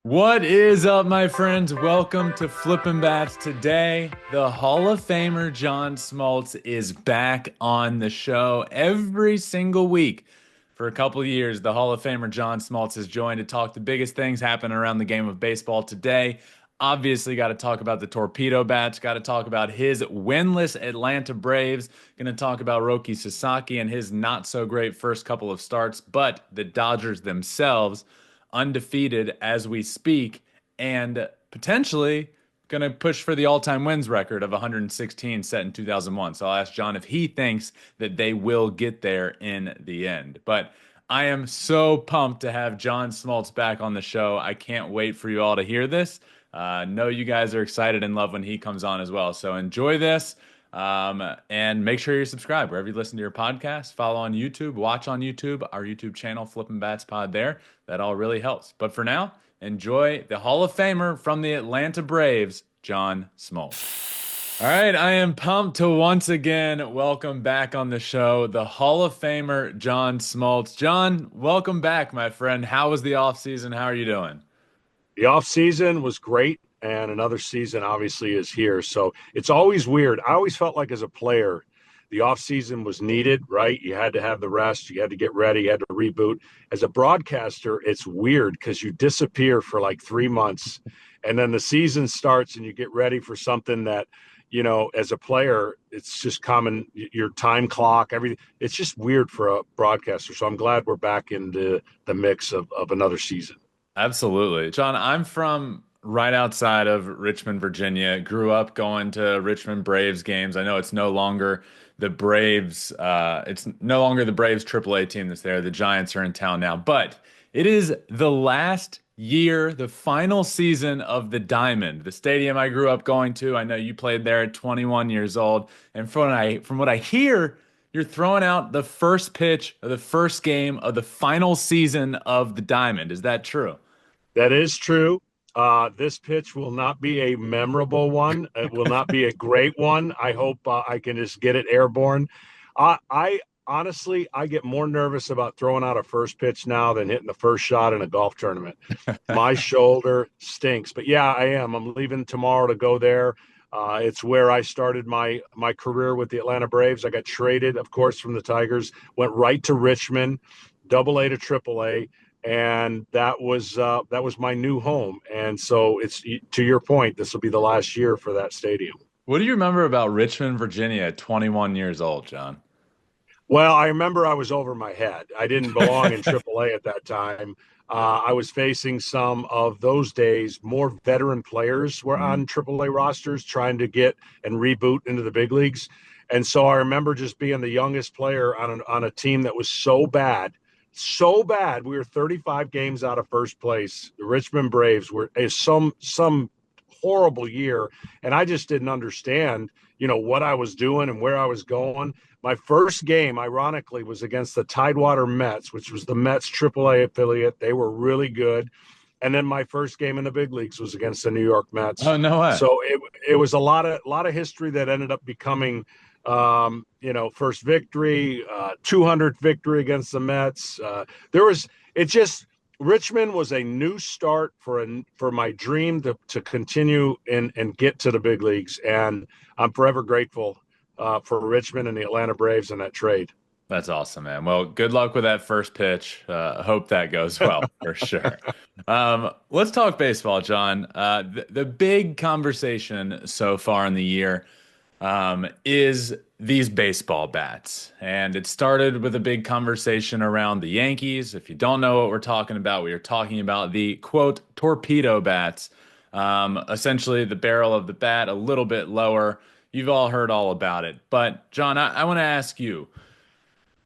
What is up, my friends? Welcome to Flippin' Bats. Today, the Hall of Famer John Smoltz is back on the show every single week. For a couple of years, the Hall of Famer John Smoltz has joined to talk the biggest things happening around the game of baseball today. Obviously, got to talk about the Torpedo Bats, got to talk about his winless Atlanta Braves, going to talk about Roki Sasaki and his not so great first couple of starts, but the Dodgers themselves undefeated as we speak, and potentially going to push for the all-time wins record of 116 set in 2001. So I'll ask John if he thinks that they will get there in the end. But I am so pumped to have John Smoltz back on the show. I can't wait for you all to hear this. Know you guys are excited and love when he comes on as well. So enjoy this. And make sure you're subscribed wherever you listen to your podcast. Follow on YouTube, watch on YouTube, our YouTube channel, Flippin' Bats Pod there. That all really helps. But for now, enjoy the Hall of Famer from the Atlanta Braves, John Smoltz. All right, I am pumped to once again welcome back on the show the Hall of Famer, John Smoltz. John, welcome back, my friend. How was the offseason? How are you doing? The off season was great, and another season obviously is here. So it's always weird. I always felt like as a player, the off season was needed, right? You had to have the rest, you had to get ready, you had to reboot. As a broadcaster, it's weird because you disappear for like 3 months, and then the season starts, and you get ready for something that, as a player, it's just common. Your time clock, everything. It's just weird for a broadcaster. So I'm glad we're back in the mix of another season. Absolutely. John, I'm from right outside of Richmond, Virginia. Grew up going to Richmond Braves games. I know it's no longer the Braves, it's no longer the Braves AAA team that's there. The Giants are in town now, but it is the last year, the final season of the Diamond, the stadium I grew up going to. I know you played there at 21 years old, and from what I hear, you're throwing out the first pitch of the first game of the final season of the Diamond. Is that true? That is true. This pitch will not be a memorable one. It will not be a great one. I hope I can just get it airborne. I honestly, I get more nervous about throwing out a first pitch now than hitting the first shot in a golf tournament. My shoulder stinks, but yeah, I am. I'm leaving tomorrow to go there. It's where I started my career with the Atlanta Braves. I got traded, of course, from the Tigers, went right to Richmond, double A to triple A, and that was my new home. And so it's, to your point, this will be the last year for that stadium. What do you remember about Richmond, Virginia at 21 years old, John? Well, I remember I was over my head. I didn't belong in AAA at that time. I was facing some of those days. More veteran players were Mhm. on AAA rosters trying to get and reboot into the big leagues. And so I remember just being the youngest player on a team that was so bad, so bad. We were 35 games out of first place. The Richmond Braves were some horrible year, and I just didn't understand, what I was doing and where I was going. My first game, ironically, was against the Tidewater Mets, which was the Mets AAA affiliate. They were really good. And then my first game in the big leagues was against the New York Mets. Oh, no way. So it was a lot of history that ended up becoming, first victory, 200th victory against the Mets. There was it just Richmond was a new start for my dream to continue and get to the big leagues, and I'm forever grateful for Richmond and the Atlanta Braves in that trade. That's awesome, man. Well, good luck with that first pitch. Hope that goes well for sure. Let's talk baseball, John. The big conversation so far in the year is these baseball bats. And it started with a big conversation around the Yankees. If you don't know what we're talking about, we are talking about the quote torpedo bats. Essentially, the barrel of the bat a little bit lower. You've all heard all about it. But, John, I want to ask you.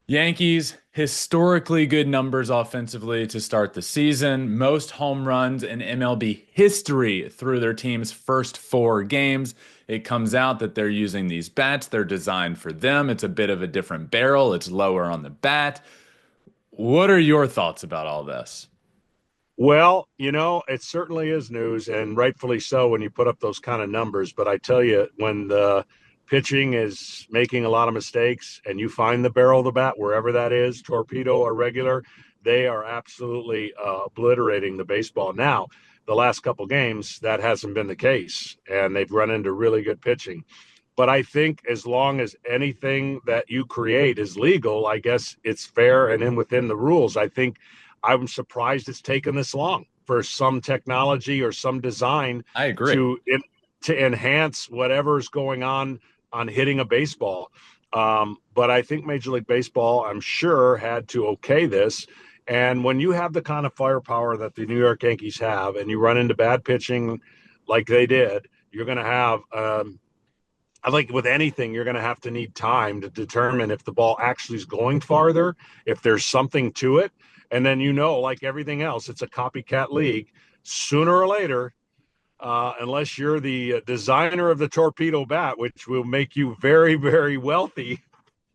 Yankees, historically good numbers offensively to start the season, most home runs in MLB history through their team's first four games. It comes out that they're using these bats. They're designed for them. It's a bit of a different barrel. It's lower on the bat. What are your thoughts about all this? Well, it certainly is news, and rightfully so when you put up those kind of numbers. But I tell you, when the pitching is making a lot of mistakes and you find the barrel of the bat, wherever that is, torpedo or regular, they are absolutely obliterating the baseball. Now, the last couple games, that hasn't been the case, and they've run into really good pitching. But I think as long as anything that you create is legal, I guess it's fair and within the rules. I'm surprised it's taken this long for some technology or some design I agree. to to enhance whatever's going on hitting a baseball. But I think Major League Baseball, I'm sure, had to okay this. And when you have the kind of firepower that the New York Yankees have, and you run into bad pitching like they did, you're going to have I think with anything, you're going to have to need time to determine if the ball actually is going farther, if there's something to it. And then, like everything else, it's a copycat league. Sooner or later, unless you're the designer of the torpedo bat, which will make you very, very wealthy,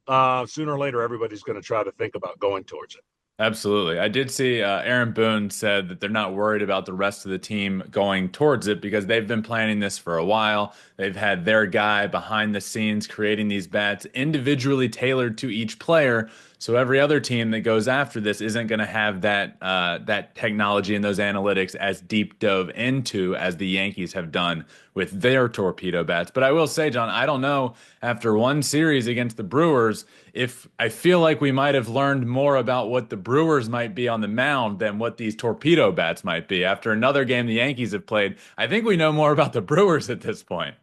sooner or later, everybody's going to try to think about going towards it. Absolutely. I did see Aaron Boone said that they're not worried about the rest of the team going towards it because they've been planning this for a while. They've had their guy behind the scenes creating these bats individually tailored to each player. So every other team that goes after this isn't going to have that technology and those analytics as deep dove into as the Yankees have done with their torpedo bats. But I will say, John, I don't know after one series against the Brewers if I feel like we might have learned more about what the Brewers might be on the mound than what these torpedo bats might be. After another game the Yankees have played, I think we know more about the Brewers at this point.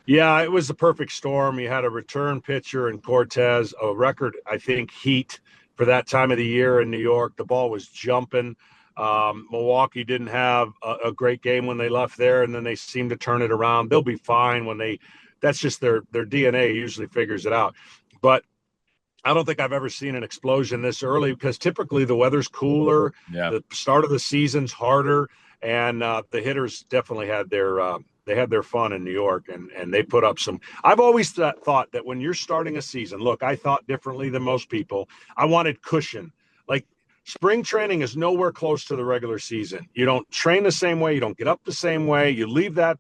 Yeah, it was the perfect storm. You had a return pitcher in Cortez, a record, I think, heat for that time of the year in New York. The ball was jumping. Milwaukee didn't have a great game when they left there, and then they seemed to turn it around. They'll be fine that's just their DNA usually figures it out. But I don't think I've ever seen an explosion this early because typically the weather's cooler, Yeah. the start of the season's harder, and the hitters definitely had their fun in New York, and they put up some. I've always thought that when you're starting a season, look, I thought differently than most people. I wanted cushion. Like spring training is nowhere close to the regular season. You don't train the same way, you don't get up the same way, you leave that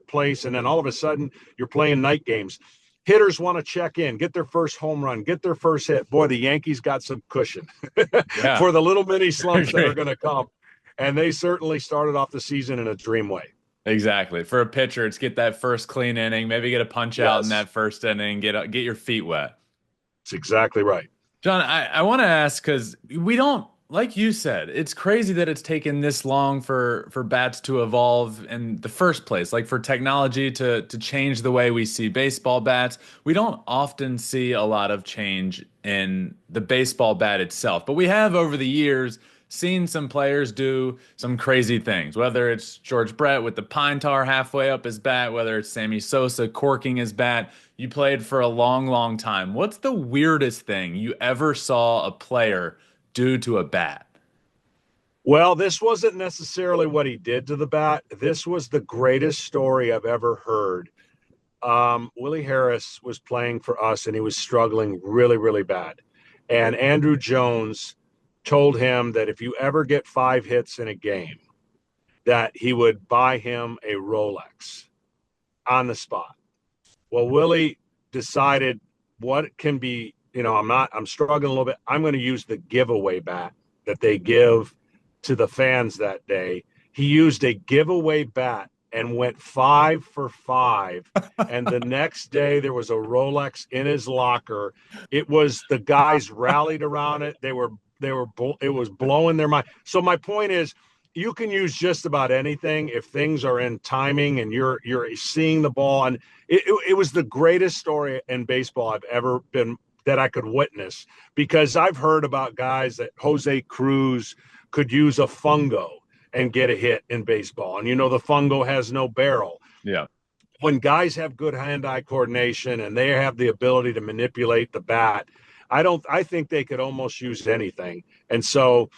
place, and then all of a sudden you're playing night games. Hitters want to check in, get their first home run, get their first hit. Boy, the Yankees got some cushion Yeah. for the little mini slumps that are Agree. going to come. And they certainly started off the season in a dream way. Exactly. For a pitcher, it's get that first clean inning, maybe get a punch out in Yes, that first inning, get your feet wet. it's exactly right. John, I want to ask because we don't, like you said, it's crazy that it's taken this long for bats to evolve in the first place, like for technology to change the way we see baseball bats. We don't often see a lot of change in the baseball bat itself, but we have over the years seen some players do some crazy things, whether it's George Brett with the pine tar halfway up his bat, whether it's Sammy Sosa corking his bat. You played for a long, long time. What's the weirdest thing you ever saw a player do to a bat? Well, this wasn't necessarily what he did to the bat. This was the greatest story I've ever heard. Willie Harris was playing for us, and he was struggling really, really bad. And Andrew Jones told him that if you ever get 5 hits in a game, that he would buy him a Rolex on the spot. Well, Willie decided what can be, I'm struggling a little bit. I'm going to use the giveaway bat that they give to the fans that day. He used a giveaway bat and went 5 for 5. And the next day there was a Rolex in his locker. It was the guys rallied around it. It was blowing their mind. So my point is, you can use just about anything if things are in timing and you're seeing the ball. And it was the greatest story in baseball I've ever been that I could witness, because I've heard about guys that Jose Cruz could use a fungo and get a hit in baseball. And the fungo has no barrel. Yeah. When guys have good hand-eye coordination and they have the ability to manipulate the bat, I think they could almost use anything. And so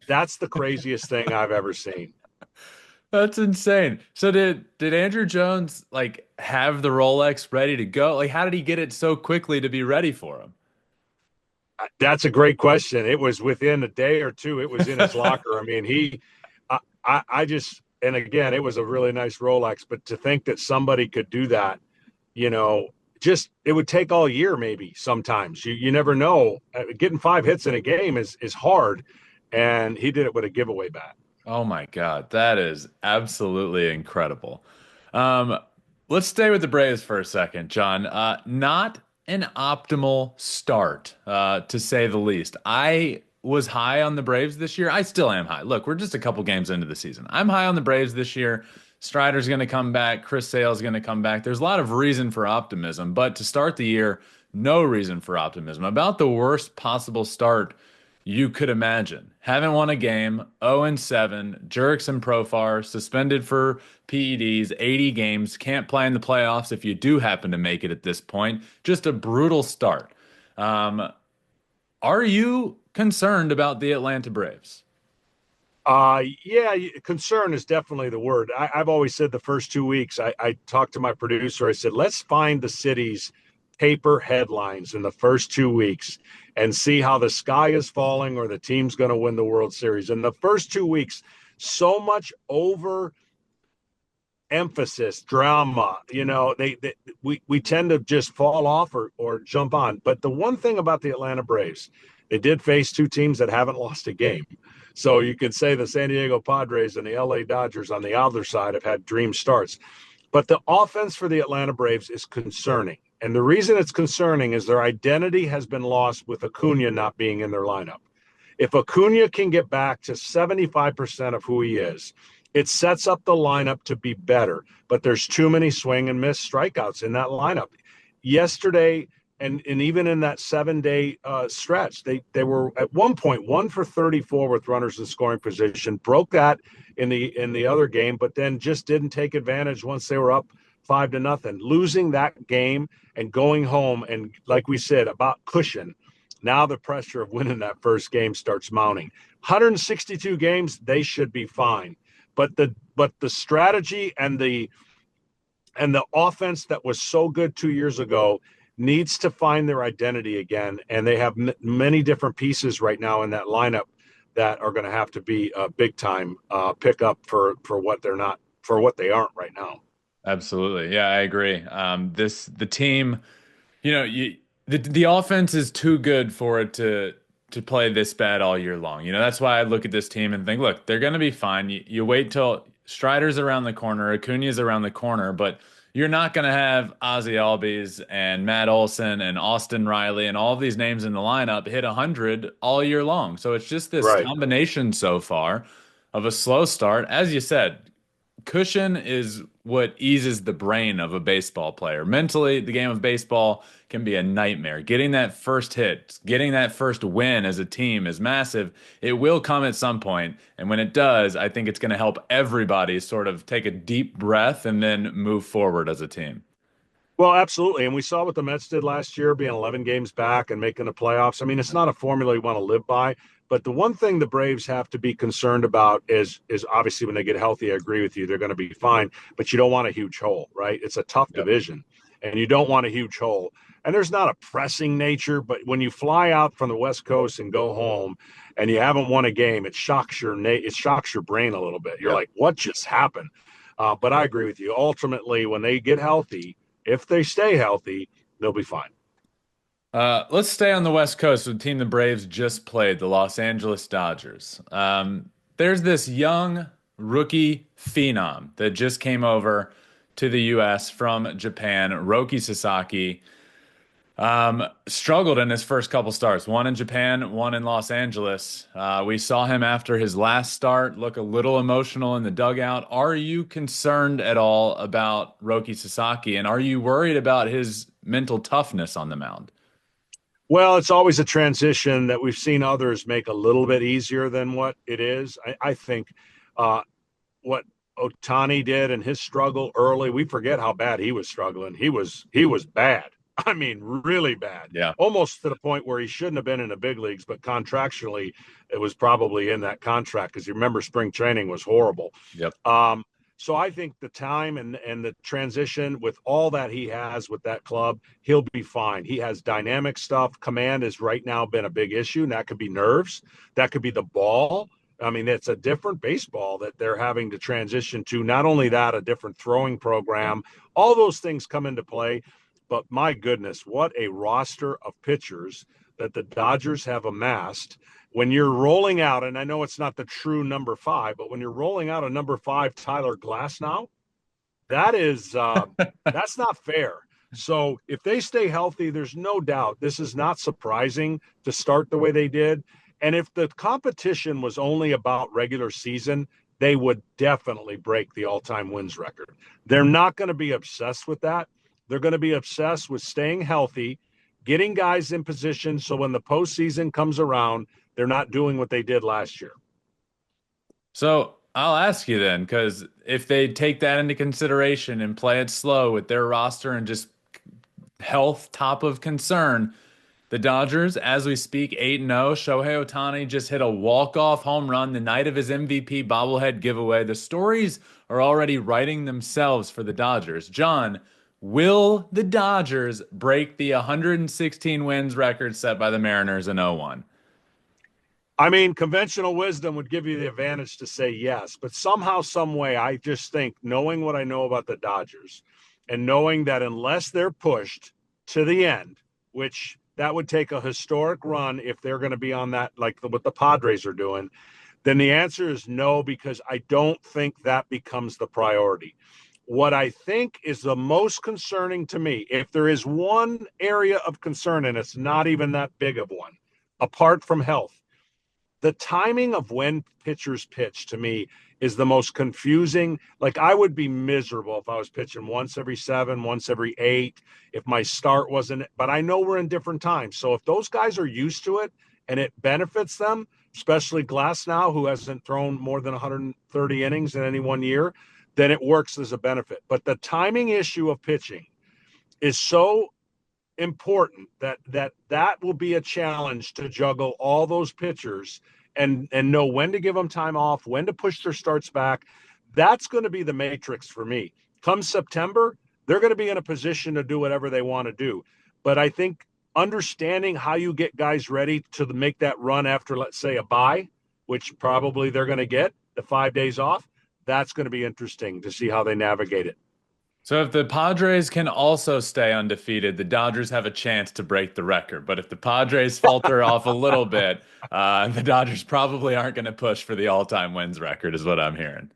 that's the craziest thing I've ever seen. That's insane. So did Andrew Jones like have the Rolex ready to go? Like how did he get it so quickly to be ready for him? That's a great question. It was within a day or two. It was in his locker. I mean, I just, and again, it was a really nice Rolex, but to think that somebody could do that, just, it would take all year. Maybe sometimes you never know. Getting 5 hits in a game is hard. And he did it with a giveaway bat. Oh my God, that is absolutely incredible. Um, let's stay with the Braves for a second, John. Not an optimal start, to say the least. I was high on the Braves this year. I still am high. Look, we're just a couple games into the season. I'm high on the Braves this year. Strider's going to come back. Chris Sale's going to come back. There's a lot of reason for optimism, but to start the year, no reason for optimism. About the worst possible start you could imagine. Haven't won a game, 0-7, Jerks and Profar, suspended for PEDs, 80 games, can't play in the playoffs if you do happen to make it at this point. Just a brutal start. Um, are you concerned about the Atlanta Braves? Yeah, concern is definitely the word. I've always said the first 2 weeks, I talked to my producer. I said, let's find the city's paper headlines in the first 2 weeks and see how the sky is falling or the team's going to win the World Series. In the first 2 weeks, so much over emphasis, drama, we tend to just fall off or jump on. But the one thing about the Atlanta Braves, they did face two teams that haven't lost a game. So you could say the San Diego Padres and the LA Dodgers on the other side have had dream starts. But the offense for the Atlanta Braves is concerning. And the reason it's concerning is their identity has been lost with Acuna not being in their lineup. If Acuna can get back to 75% of who he is, it sets up the lineup to be better. But there's too many swing and miss strikeouts in that lineup. Yesterday, and even in that 7-day stretch, they were at one point 1 for 34 with runners in scoring position, broke that in the other game, but then just didn't take advantage once they were up 5-0. Losing that game and going home, and like we said about cushion, now the pressure of winning that first game starts mounting. 162 games, they should be fine. But the strategy and the offense that was so good 2 years ago needs to find their identity again. And they have many different pieces right now in that lineup that are going to have to be a big time pickup for what they're not, for what they aren't right now. Absolutely. Yeah, I agree. The team, you know, the offense is too good for it to play this bad all year long. That's why I look at this team and think, look, they're going to be fine. You wait till Strider's around the corner, Acuna's around the corner, but you're not going to have Ozzy Albies and Matt Olson and Austin Riley and all of these names in the lineup hit 100 all year long. So it's just this Right. combination so far of a slow start. As you said, cushion is what eases the brain of a baseball player. Mentally, the game of baseball can be a nightmare. Getting that first hit, getting that first win as a team is massive. It will come at some point, and when it does, I think it's going to help everybody sort of take a deep breath and then move forward as a team. Well, absolutely. And we saw what the Mets did last year, being 11 games back and making the playoffs. I mean, it's not a formula you want to live by. But the one thing the Braves have to be concerned about is obviously when they get healthy, I agree with you, they're going to be fine. But you don't want a huge hole, right? It's a tough Yep. division, and you don't want a huge hole. And there's not a pressing nature, but when you fly out from the West Coast and go home, and you haven't won a game, it shocks your brain a little bit. You're Yep. like, what just happened? But I agree with you. Ultimately, when they get healthy, if they stay healthy, they'll be fine. Let's stay on the West Coast with the team the Braves just played, the Los Angeles Dodgers. There's this young rookie phenom that just came over to the U.S. from Japan, Roki Sasaki. Struggled in his first couple starts, one in Japan, one in Los Angeles. We saw him after his last start look a little emotional in the dugout. Are you concerned at all about Roki Sasaki, and are you worried about his mental toughness on the mound? Well, it's always a transition that we've seen others make a little bit easier than what it is. I think uh, what Ohtani did and his struggle early, we forget how bad he was struggling. He was bad. I mean, really bad. Yeah. Almost to the point where he shouldn't have been in the big leagues, but contractually, it was probably in that contract because you remember spring training was horrible. Yep. So I think the time and the transition with all that he has with that club, he'll be fine. He has dynamic stuff. Command has right now been a big issue, and that could be nerves. That could be the ball. I mean, it's a different baseball that they're having to transition to. Not only that, a different throwing program. All those things come into play. But my goodness, what a roster of pitchers that the Dodgers have amassed when you're rolling out, and I know it's not the true number 5, but when you're rolling out a number 5 Tyler Glasnow, that is that's not fair. So if they stay healthy, there's no doubt this is not surprising to start the way they did. And if the competition was only about regular season, they would definitely break the all-time wins record. They're not going to be obsessed with that. They're going to be obsessed with staying healthy, getting guys in position so when the postseason comes around, they're not doing what they did last year. So I'll ask you then, because if they take that into consideration and play it slow with their roster and just health top of concern, the Dodgers, as we speak, 8-0. Shohei Ohtani just hit a walk-off home run the night of his MVP bobblehead giveaway. The stories are already writing themselves for the Dodgers. John, will the Dodgers break the 116 wins record set by the Mariners in 01? I mean, conventional wisdom would give you the advantage to say yes, but somehow, some way, I just think, knowing what I know about the Dodgers and knowing that unless they're pushed to the end, which that would take a historic run if they're going to be on that, like what the Padres are doing, then the answer is no, because I don't think that becomes the priority. What I think is the most concerning to me, if there is one area of concern, and it's not even that big of one, apart from health, the timing of when pitchers pitch to me is the most confusing. Like, I would be miserable if I was pitching once every 7, once every 8, if my start wasn't, but I know we're in different times. So if those guys are used to it and it benefits them, especially Glasnow, who hasn't thrown more than 130 innings in any one year, then it works as a benefit. But the timing issue of pitching is so important that will be a challenge to juggle all those pitchers and know when to give them time off, when to push their starts back. That's going to be the matrix for me. Come September, they're going to be in a position to do whatever they want to do. But I think understanding how you get guys ready to make that run after, let's say, a bye, which probably they're going to get, the 5 days off, that's going to be interesting to see how they navigate it. So if the Padres can also stay undefeated, the Dodgers have a chance to break the record. But if the Padres falter off a little bit, the Dodgers probably aren't going to push for the all-time wins record, is what I'm hearing.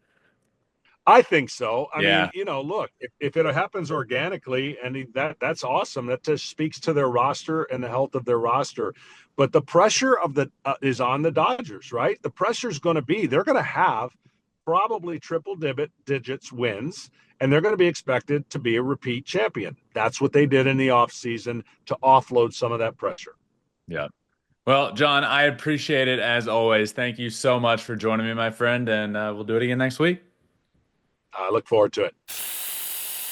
I think so. I Yeah. mean, look, if it happens organically, and that's awesome. That just speaks to their roster and the health of their roster. But the pressure of is on the Dodgers, right? The pressure is going to be, they're going to have probably triple digits wins, and they're going to be expected to be a repeat champion. That's what they did in the offseason to offload some of that pressure. Yeah. Well, John, I appreciate it as always. Thank you so much for joining me, my friend, and we'll do it again next week. I look forward to it.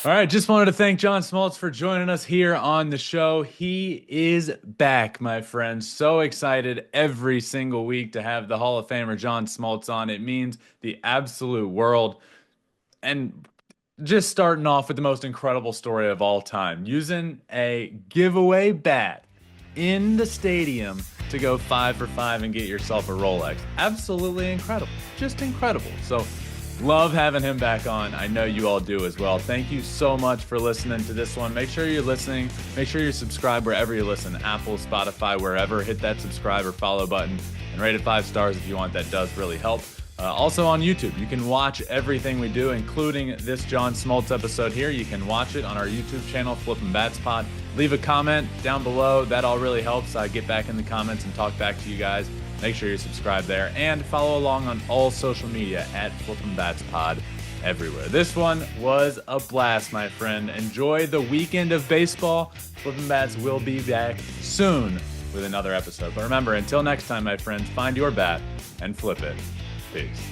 All right, just wanted to thank John Smoltz for joining us here on the show. He is back, my friends. So excited every single week to have the Hall of Famer John Smoltz on. It means the absolute world. And just starting off with the most incredible story of all time, using a giveaway bat in the stadium to go 5 for 5 and get yourself a Rolex. Absolutely incredible. Just incredible. So love having him back on. I know you all do as well. Thank you so much for listening to this one. Make sure you're listening. Make sure you're subscribed wherever you listen. Apple, Spotify, wherever. Hit that subscribe or follow button and rate it 5 stars if you want. That does really help. Also on YouTube, you can watch everything we do, including this John Smoltz episode here. You can watch it on our YouTube channel, Flippin' Bats Pod. Leave a comment down below. That all really helps. I get back in the comments and talk back to you guys. Make sure you're subscribed there and follow along on all social media at Flippin' Bats Pod everywhere. This one was a blast, my friend. Enjoy the weekend of baseball. Flippin' Bats will be back soon with another episode. But remember, until next time, my friends, find your bat and flip it. Peace.